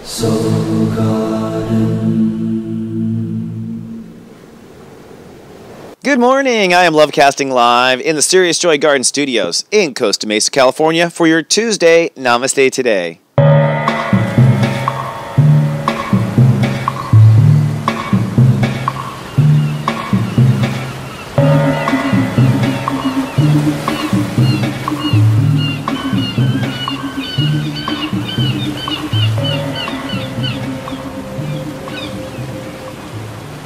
Soul Garden. Good morning. I am Lovecasting live in the Serious Joy Garden Studios in Costa Mesa, California for your Tuesday Namaste Today.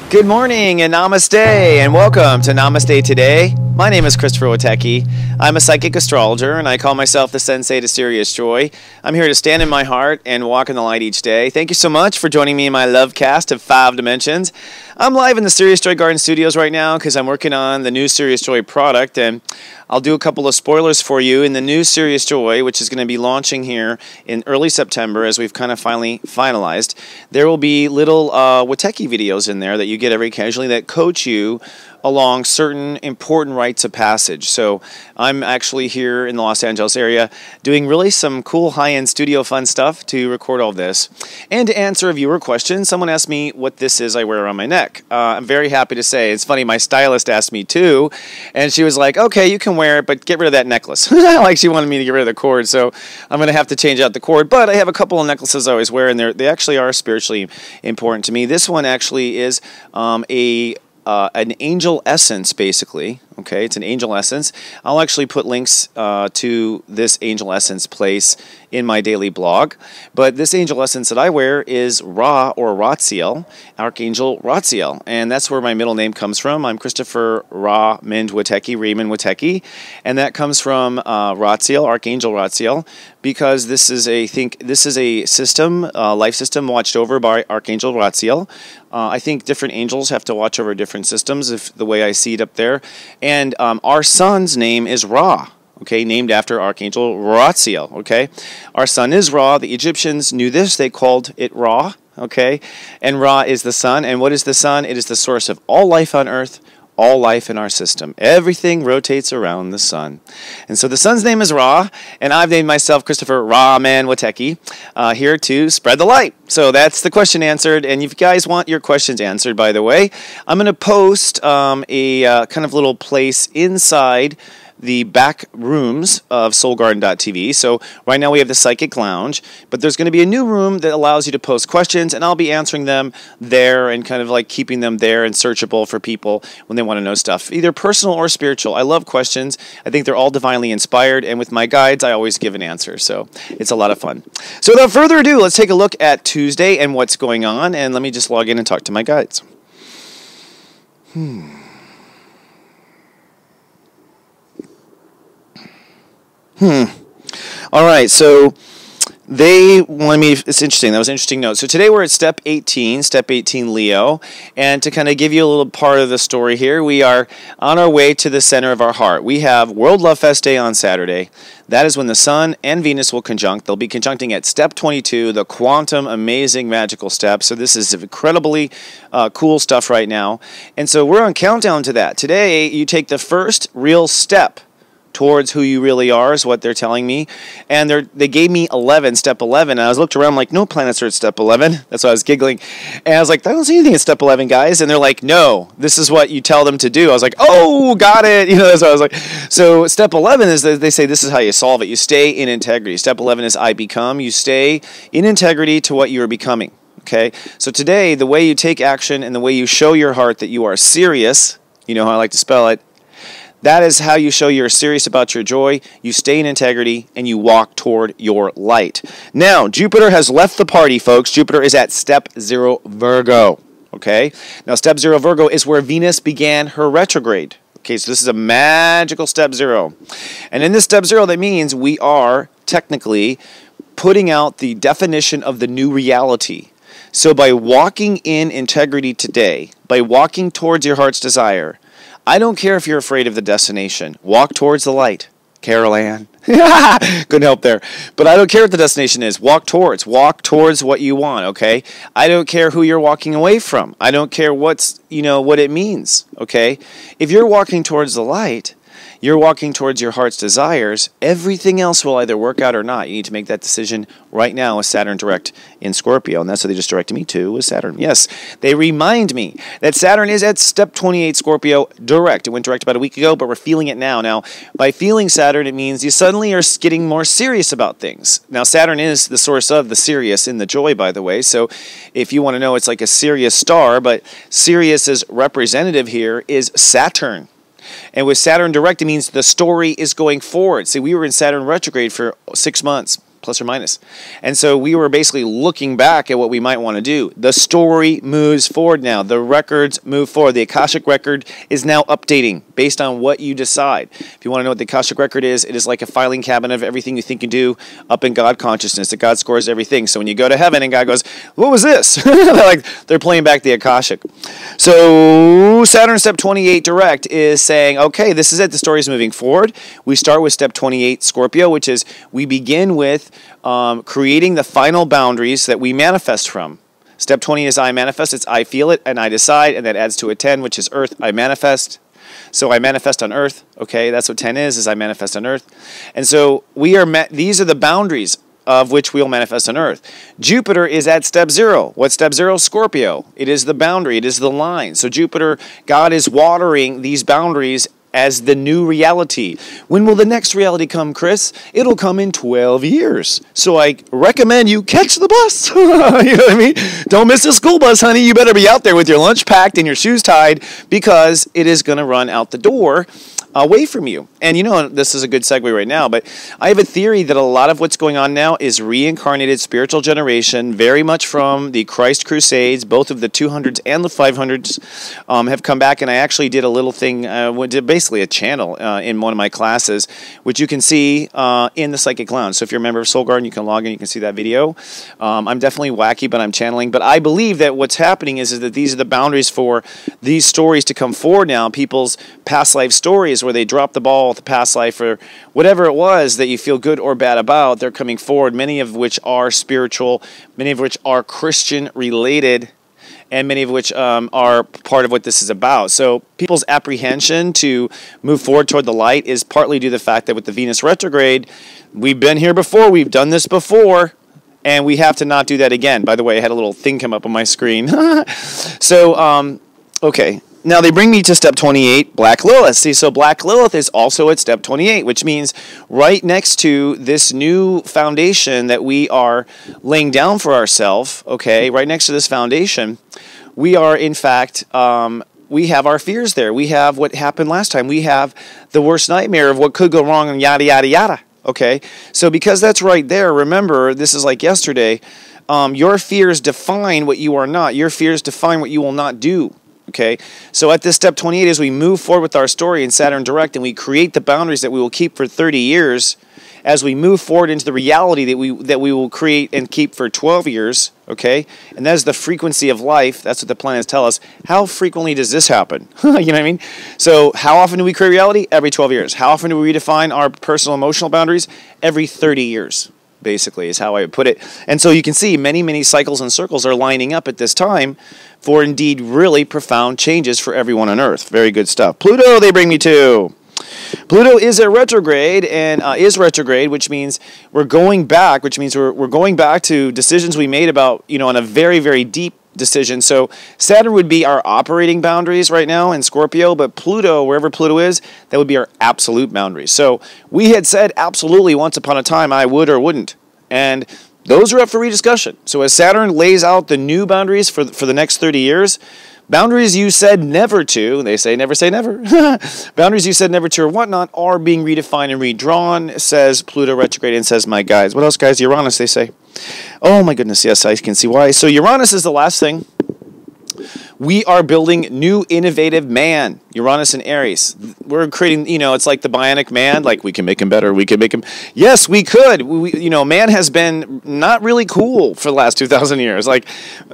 Good morning and namaste and welcome to Namaste Today. My name is stepº Witecki. I'm a psychic astrologer and I call myself the Sensei to Serious Joy. I'm here to stand in my heart and walk in the light each day. Thank you so much for joining me in my love cast of 5 dimensions. I'm live in the Serious Joy Garden Studios right now because I'm working on the new Serious Joy product, and I'll do a couple of spoilers for you in the new Serious Joy, which is going to be launching here in early September as we've kind of finally finalized. There will be little Witecki videos in there that you get every occasionally that coach you along certain important rites of passage. So I'm actually here in the Los Angeles area doing really some cool high-end studio fun stuff to record all this. And to answer a viewer question, someone asked me what this is I wear around my neck. I'm very happy to say, it's funny, my stylist asked me too, and she was like, okay, you can wear it, but get rid of that necklace. Like she wanted me to get rid of the cord, so I'm going to have to change out the cord. But I have a couple of necklaces I always wear, and they actually are spiritually important to me. This one actually is an angel essence, basically. Okay, it's an angel essence. I'll actually put links to this angel essence place in my daily blog. But this angel essence that I wear is Ra, or Raziel, Archangel Raziel. And that's where my middle name comes from. I'm Christopher Raymond Witecki. And that comes from Raziel, Archangel Raziel, because this is a system, life system watched over by Archangel Raziel. I think different angels have to watch over different systems, if the way I see it up there. And our sun's name is Ra, okay, named after Archangel Raziel, okay? Our sun is Ra. The Egyptians knew this. They called it Ra, okay? And Ra is the sun. And what is the sun? It is the source of all life on earth, all life in our system. Everything rotates around the sun. And so the sun's name is Ra, and I've named myself Christopher Raymond Witecki, here to spread the light. So that's the question answered, and if you guys want your questions answered, by the way, I'm going to post a kind of little place inside the back rooms of soulgarden.tv. So right now we have the Psychic Lounge, but there's going to be a new room that allows you to post questions, and I'll be answering them there and kind of like keeping them there and searchable for people when they want to know stuff, either personal or spiritual. I love questions. I think they're all divinely inspired, and with my guides, I always give an answer. So it's a lot of fun. So without further ado, let's take a look at Tuesday and what's going on, and let me just log in and talk to my guides. All right, so they wanted me, it's interesting, that was an interesting note. So today we're at step 18 Leo, and to kind of give you a little part of the story here, we are on our way to the center of our heart. We have World Love Fest Day on Saturday. That is when the Sun and Venus will conjunct. They'll be conjuncting at step 22, the quantum, amazing, magical step. So this is incredibly cool stuff right now. And so we're on countdown to that. Today, you take the first real step towards who you really are, is what they're telling me. And they gave me step 11, and I was looked around like, no planets are at step 11. That's why I was giggling. And I was like, I don't see anything at step 11, guys. And they're like, no, this is what you tell them to do. I was like, oh, got it. You know, that's what I was like. So step 11 is that they say this is how you solve it. You stay in integrity. Step 11 is I become. You stay in integrity to what you are becoming. Okay? So today, the way you take action and the way you show your heart that you are serious, you know how I like to spell it, that is how you show you're serious about your joy. You stay in integrity, and you walk toward your light. Now, Jupiter has left the party, folks. Jupiter is at step 0 Virgo. Okay? Now, step 0 Virgo is where Venus began her retrograde. Okay, so this is a magical step 0. And in this step 0, that means we are technically putting out the definition of the new reality. So by walking in integrity today, by walking towards your heart's desire, I don't care if you're afraid of the destination. Walk towards the light. Carol Ann. Couldn't help there. But I don't care what the destination is. Walk towards what you want, okay? I don't care who you're walking away from. I don't care what it means, okay? If you're walking towards the light, you're walking towards your heart's desires, everything else will either work out or not. You need to make that decision right now with Saturn direct in Scorpio. And that's what they just directed me to, was Saturn. Yes, they remind me that Saturn is at step 28 Scorpio direct. It went direct about a week ago, but we're feeling it now. Now, by feeling Saturn, it means you suddenly are getting more serious about things. Now, Saturn is the source of the serious in the joy, by the way. So if you want to know, it's like a Sirius star, but Sirius's representative here is Saturn. And with Saturn direct, it means the story is going forward. See, we were in Saturn retrograde for 6 months, plus or minus. And so we were basically looking back at what we might want to do. The story moves forward now. The records move forward. The Akashic record is now updating based on what you decide. If you want to know what the Akashic record is, it is like a filing cabinet of everything you think and do up in God consciousness. That God scores everything. So when you go to heaven and God goes, what was this? they're playing back the Akashic. So Saturn step 28 direct is saying, okay, this is it. The story is moving forward. We start with step 28 Scorpio, which is we begin with creating the final boundaries that we manifest from. Step 20 is I manifest. It's I feel it and I decide, and that adds to a 10, which is Earth. I manifest. So I manifest on Earth. Okay, that's what 10 is I manifest on Earth. And so these are the boundaries of which we'll manifest on Earth. Jupiter is at step 0. What's step 0? Scorpio. It is the boundary. It is the line. So Jupiter, God is watering these boundaries as the new reality. When will the next reality come, Chris? It'll come in 12 years. So I recommend you catch the bus. You know what I mean? Don't miss the school bus, honey. You better be out there with your lunch packed and your shoes tied, because it is going to run out the door away from you. And you know, this is a good segue right now, but I have a theory that a lot of what's going on now is reincarnated spiritual generation, very much from the Christ Crusades. Both of the 200s and the 500s have come back, and I actually did a little thing, basically a channel in one of my classes, which you can see in the Psychic Lounge. So if you're a member of Soul Garden, you can log in, you can see that video. I'm definitely wacky, but I'm channeling. But I believe that what's happening is that these are the boundaries for these stories to come forward now, people's past life stories, where they dropped the ball with the past life or whatever it was that you feel good or bad about. They're coming forward, many of which are spiritual, many of which are Christian related, and many of which are part of what this is about. So people's apprehension to move forward toward the light is partly due to the fact that with the Venus retrograde, we've been here before, we've done this before, and we have to not do that again. By the way, I had a little thing come up on my screen. So, okay. Now they bring me to step 28, Black Lilith. See, so Black Lilith is also at step 28, which means right next to this new foundation that we are laying down for ourselves, okay, right next to this foundation, we are, in fact, we have our fears there. We have what happened last time. We have the worst nightmare of what could go wrong and yada, yada, yada, okay? So because that's right there, remember, this is like yesterday, your fears define what you are not. Your fears define what you will not do. Okay, so at this step 28, as we move forward with our story in Saturn direct, and we create the boundaries that we will keep for 30 years, as we move forward into the reality that we will create and keep for 12 years, okay, and that is the frequency of life. That's what the planets tell us. How frequently does this happen? You know what I mean? So how often do we create reality? Every 12 years. How often do we redefine our personal emotional boundaries? Every 30 years. Basically, is how I would put it. And so you can see many, many cycles and circles are lining up at this time for indeed really profound changes for everyone on Earth. Very good stuff. Pluto, they bring me to. Pluto is a retrograde, and is retrograde, which means we're going back, which means we're going back to decisions we made about, you know, on a very, very deep decision. So Saturn would be our operating boundaries right now in Scorpio, but Pluto, wherever Pluto is, that would be our absolute boundaries. So we had said absolutely once upon a time I would or wouldn't, and those are up for rediscussion. So as Saturn lays out the new boundaries for the next 30 years, boundaries you said never to, they say never say never, boundaries you said never to or whatnot are being redefined and redrawn, says Pluto retrograde, and says my guys. What else, guys? Uranus, they say. Oh my goodness, yes, I can see why. So Uranus is the last thing. We are building new innovative man, Uranus and Aries. We're creating, you know, it's like the bionic man, like we can make him better, we can make him, yes, we could. You know, man has been not really cool for the last 2,000 years. Like,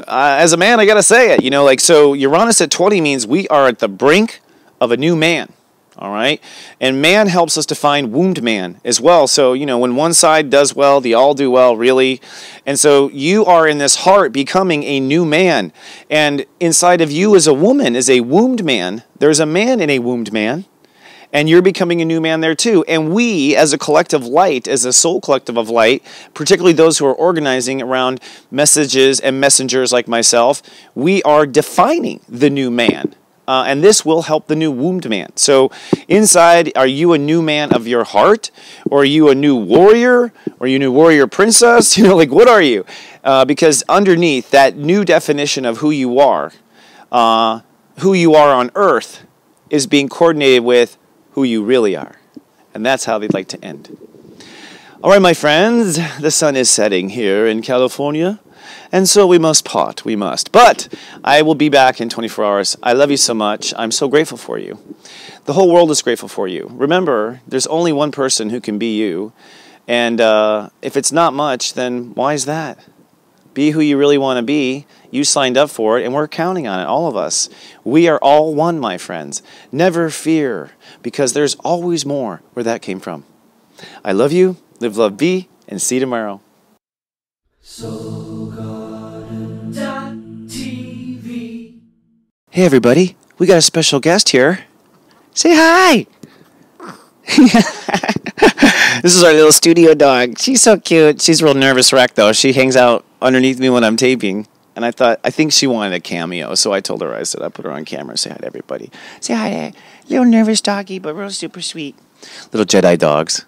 as a man, I gotta say it, you know, like, so Uranus at 20 means we are at the brink of a new man. All right, and man helps us define wound man as well. So, you know, when one side does well, they all do well, really. And so you are in this heart becoming a new man. And inside of you as a woman, as a wombed man, there's a man in a wombed man. And you're becoming a new man there too. And we, as a collective light, as a soul collective of light, particularly those who are organizing around messages and messengers like myself, we are defining the new man. And this will help the new wombed man. So inside, are you a new man of your heart? Or are you a new warrior? Or are you a new warrior princess? You know, like, what are you? Because underneath that new definition of who you are on earth is being coordinated with who you really are. And that's how they'd like to end. All right, my friends, the sun is setting here in California. And so we must part, we must. But I will be back in 24 hours. I love you so much. I'm so grateful for you. The whole world is grateful for you. Remember, there's only one person who can be you. And if it's not much, then why is that? Be who you really want to be. You signed up for it, and we're counting on it, all of us. We are all one, my friends. Never fear, because there's always more where that came from. I love you. Live, love, be, and see you tomorrow. SoulGarden.tv. Hey everybody, we got a special guest here. Say hi! This is our little studio dog. She's so cute. She's a real nervous wreck though. She hangs out underneath me when I'm taping. And I think she wanted a cameo, so I told her, I said, I'll put her on camera, say hi to everybody. Say hi to little nervous doggy, but real super sweet. Little Jedi dogs.